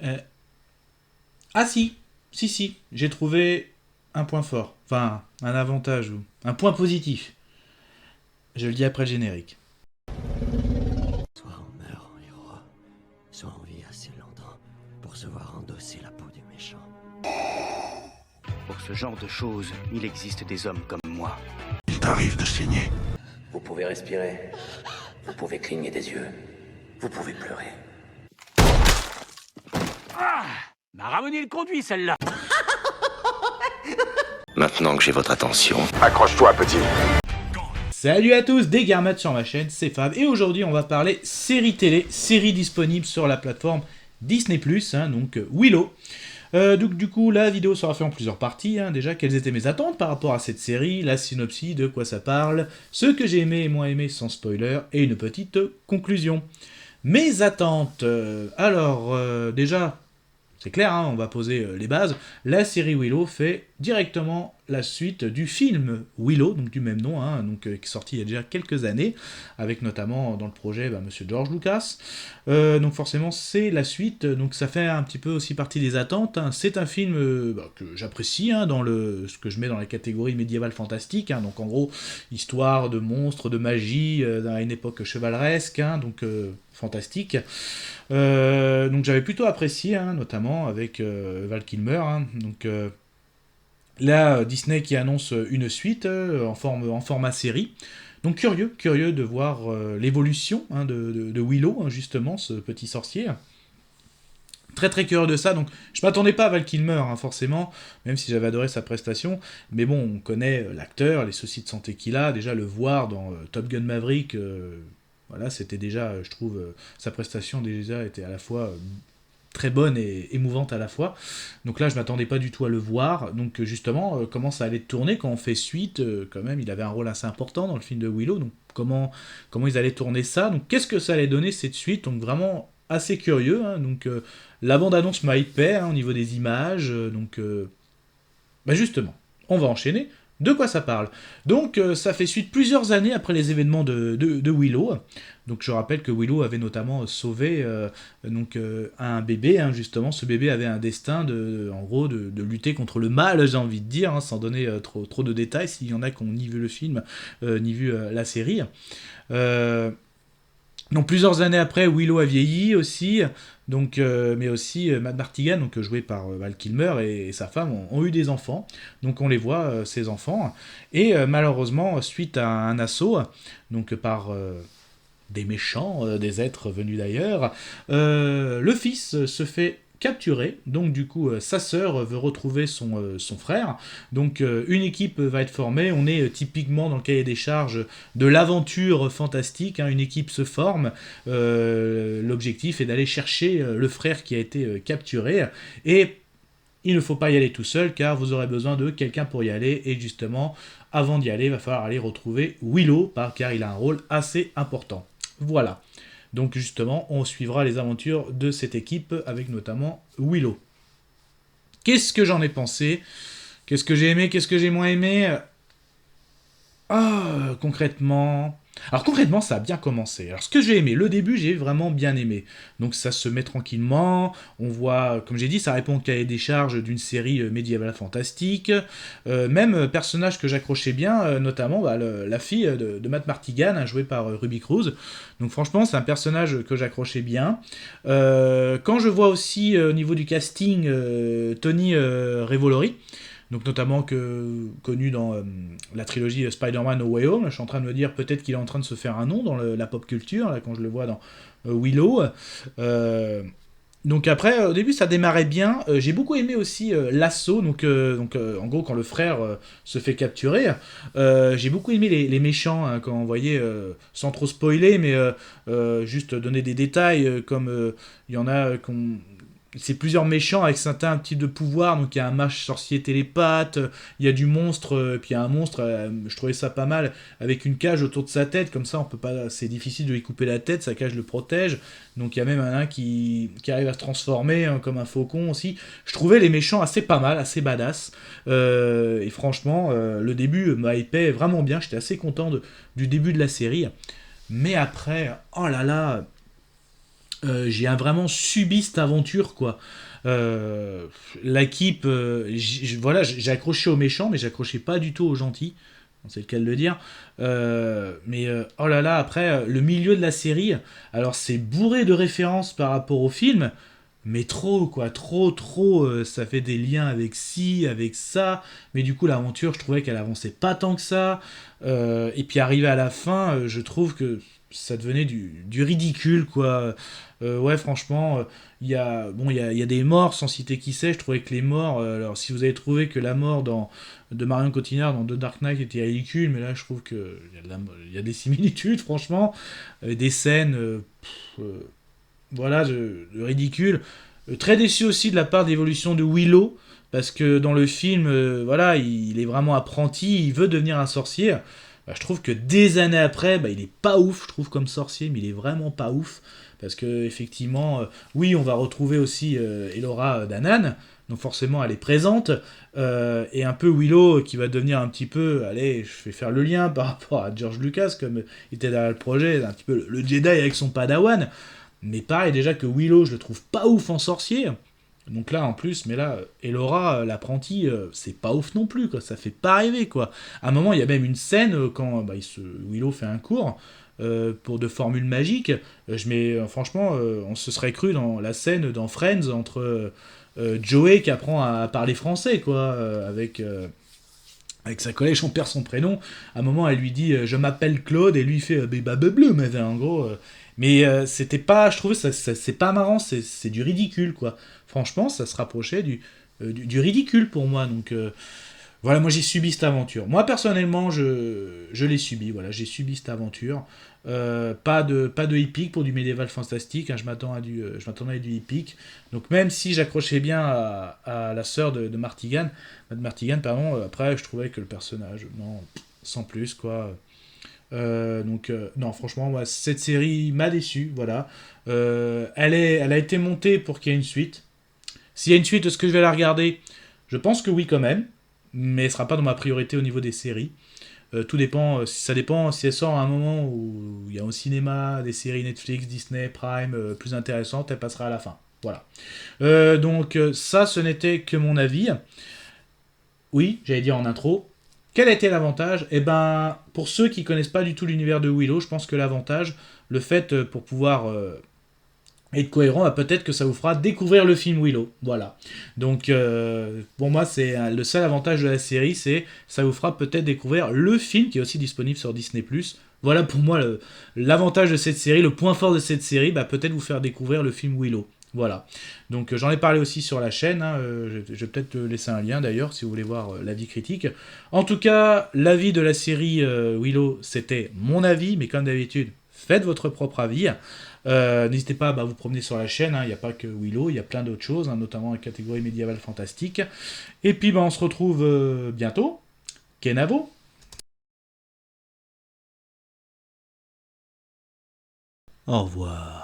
Euh, ah si, j'ai trouvé un point fort, enfin un avantage ou un point positif. Je le dis après le générique. Soit on meurt en héros, soit on vit assez longtemps pour se voir endosser la peau du méchant. Pour ce genre de choses, il existe des hommes comme moi. Il t'arrive de saigner. Vous pouvez respirer. Vous pouvez cligner des yeux. Vous pouvez pleurer. Ah, m'a ramené le conduit, celle-là. Maintenant que j'ai votre attention, Accroche-toi, petit. Salut à tous, des Garmates sur ma chaîne, c'est Fab, et aujourd'hui on va parler série télé, série disponible sur la plateforme Disney+, donc Willow. Donc du coup, la vidéo sera faite en plusieurs parties, déjà, quelles étaient mes attentes par rapport à cette série, la synopsis, de quoi ça parle, ce que j'ai aimé et moins aimé sans spoiler, et une petite conclusion. Mes attentes, déjà, c'est clair, on va poser les bases, la série Willow fait directement la suite du film Willow, donc du même nom, qui est sorti il y a déjà quelques années, avec notamment dans le projet Monsieur George Lucas. Donc forcément c'est la suite, donc ça fait un petit peu aussi partie des attentes. C'est un film que j'apprécie, dans ce que je mets dans la catégorie médiévale fantastique, donc en gros histoire de monstres, de magie, à une époque chevaleresque, fantastique. Donc j'avais plutôt apprécié, notamment avec Val Kilmer, là, Disney qui annonce une suite en format série. Donc curieux de voir l'évolution de Willow, justement, ce petit sorcier. Très très curieux de ça, donc je m'attendais pas à Val Kilmer, forcément, même si j'avais adoré sa prestation, mais bon, on connaît l'acteur, les soucis de santé qu'il a, déjà le voir dans Top Gun Maverick, voilà, c'était déjà, je trouve, sa prestation déjà était à la fois très bonne et émouvante à la fois. Donc là, je m'attendais pas du tout à le voir. Donc justement, comment ça allait tourner quand on fait suite, quand même, il avait un rôle assez important dans le film de Willow. Donc comment ils allaient tourner ça. Donc qu'est-ce que ça allait donner cette suite. Donc vraiment assez curieux. Donc la bande-annonce m'a hypé au niveau des images. Justement, on va enchaîner. De quoi ça parle? Donc ça fait suite plusieurs années après les événements de Willow. Donc je rappelle que Willow avait notamment sauvé un bébé, justement. Ce bébé avait un destin en gros de lutter contre le mal, j'ai envie de dire, sans donner trop de détails, s'il y en a qui ont ni vu le film, ni vu la série. Donc plusieurs années après, Willow a vieilli aussi, mais aussi Matt Martigan, joué par Val Kilmer, et sa femme ont eu des enfants. Donc on les voit, ces enfants. Et malheureusement, suite à un assaut, par des méchants, des êtres venus d'ailleurs, le fils se fait capturé, donc du coup sa sœur veut retrouver son frère, donc une équipe va être formée, on est typiquement dans le cahier des charges de l'aventure fantastique, une équipe se forme, l'objectif est d'aller chercher le frère qui a été capturé, et il ne faut pas y aller tout seul car vous aurez besoin de quelqu'un pour y aller, et justement avant d'y aller il va falloir aller retrouver Willow car il a un rôle assez important. Voilà. Donc justement, on suivra les aventures de cette équipe avec notamment Willow. Qu'est-ce que j'en ai pensé? Qu'est-ce que j'ai aimé? Qu'est-ce que j'ai moins aimé? Concrètement... Alors concrètement, ça a bien commencé. Alors ce que j'ai aimé, le début, j'ai vraiment bien aimé. Donc ça se met tranquillement, on voit, comme j'ai dit, ça répond au cahier des charges d'une série médiévale fantastique. Même personnage que j'accrochais bien, notamment la fille de Matt Martigan, jouée par Ruby Cruz. Donc franchement, c'est un personnage que j'accrochais bien. Quand je vois aussi au niveau du casting Tony Revolori, donc notamment connu dans la trilogie Spider-Man No Way Home. Je suis en train de me dire peut-être qu'il est en train de se faire un nom dans la pop culture, là, quand je le vois dans Willow. Donc après, au début, ça démarrait bien. J'ai beaucoup aimé aussi l'assaut, en gros, quand le frère se fait capturer. J'ai beaucoup aimé les méchants, quand on voyait, sans trop spoiler, mais juste donner des détails, comme il y en a c'est plusieurs méchants avec certains types de pouvoirs, donc il y a un mage sorcier télépathe, il y a du monstre, puis il y a un monstre, je trouvais ça pas mal, avec une cage autour de sa tête, comme ça on peut pas, c'est difficile de lui couper la tête, sa cage le protège, donc il y a même un qui arrive à se transformer comme un faucon aussi. Je trouvais les méchants assez pas mal, assez badass, et franchement, le début m'a hypé vraiment bien, j'étais assez content du début de la série, mais après, oh là là... j'ai vraiment subi cette aventure, quoi. L'équipe, voilà, j'ai accroché aux méchants, mais j'accrochais pas du tout aux gentils. C'est le cas de le dire. Oh là là, après, le milieu de la série, alors c'est bourré de références par rapport au film, mais trop, quoi, trop, ça fait des liens avec ci, avec ça, mais du coup, l'aventure, je trouvais qu'elle avançait pas tant que ça, et puis arrivé à la fin, je trouve que ça devenait du ridicule, quoi. Ouais, franchement, il y a des morts, sans citer qui c'est, je trouvais que les morts, alors si vous avez trouvé que la mort de Marion Cotillard dans The Dark Knight était ridicule, mais là, je trouve qu'il y a des similitudes, franchement, des scènes, voilà, de ridicule. Très déçu aussi de la part d'évolution de Willow, parce que dans le film, voilà, il est vraiment apprenti, il veut devenir un sorcier. Bah, je trouve que des années après, bah, il est pas ouf, je trouve, comme sorcier, mais il est vraiment pas ouf. Parce que, effectivement, oui, on va retrouver aussi Elora Danan, donc forcément elle est présente, et un peu Willow qui va devenir un petit peu, allez, je vais faire le lien par rapport à George Lucas, comme il était derrière le projet, un petit peu le Jedi avec son padawan. Mais pareil, déjà que Willow, je le trouve pas ouf en sorcier. Donc là, en plus, mais là, Elora, l'apprenti, c'est pas ouf non plus, quoi. Ça fait pas rêver, quoi. À un moment, il y a même une scène quand Willow fait un cours pour de formules magiques. Franchement, on se serait cru dans la scène dans Friends entre Joey qui apprend à parler français, quoi, avec sa collègue, on perd son prénom. À un moment, elle lui dit je m'appelle Claude, et lui il fait bleu, mais en gros. Mais c'était pas, je trouvais, c'est pas marrant, c'est du ridicule, quoi. Franchement, ça se rapprochait du ridicule pour moi. Donc voilà, moi j'ai subi cette aventure. Moi personnellement, je l'ai subi. Voilà, j'ai subi cette aventure. Pas de épique pour du médiéval fantastique. Hein, je m'attendais à du épique. Donc même si j'accrochais bien à la sœur de Martigan, pardon. Après, je trouvais que le personnage, non, sans plus, quoi. Non, franchement, moi, cette série m'a déçu, voilà. Elle a été montée pour qu'il y ait une suite. S'il y a une suite, est-ce que je vais la regarder? Je pense que oui, quand même, mais elle sera pas dans ma priorité au niveau des séries. Tout dépend, ça dépend si elle sort à un moment où il y a au cinéma des séries Netflix, Disney, Prime plus intéressantes, elle passera à la fin. Voilà. Ça, ce n'était que mon avis. Oui, j'allais dire en intro. Quel a été l'avantage? Eh ben, pour ceux qui connaissent pas du tout l'univers de Willow, je pense que l'avantage, le fait pour pouvoir être cohérent, bah, peut-être que ça vous fera découvrir le film Willow. Voilà. Donc, pour moi, c'est le seul avantage de la série, c'est ça vous fera peut-être découvrir le film qui est aussi disponible sur Disney+. Voilà pour moi l'avantage de cette série, le point fort de cette série, bah, peut-être vous faire découvrir le film Willow. Voilà. Donc j'en ai parlé aussi sur la chaîne, hein, je vais peut-être laisser un lien d'ailleurs si vous voulez voir l'avis critique. En tout cas, l'avis de la série Willow, c'était mon avis, mais comme d'habitude, faites votre propre avis. N'hésitez pas à vous promener sur la chaîne, il n'y a pas que Willow, il y a plein d'autres choses, hein, notamment la catégorie médiévale fantastique. Et puis on se retrouve bientôt. Kenavo. Au revoir.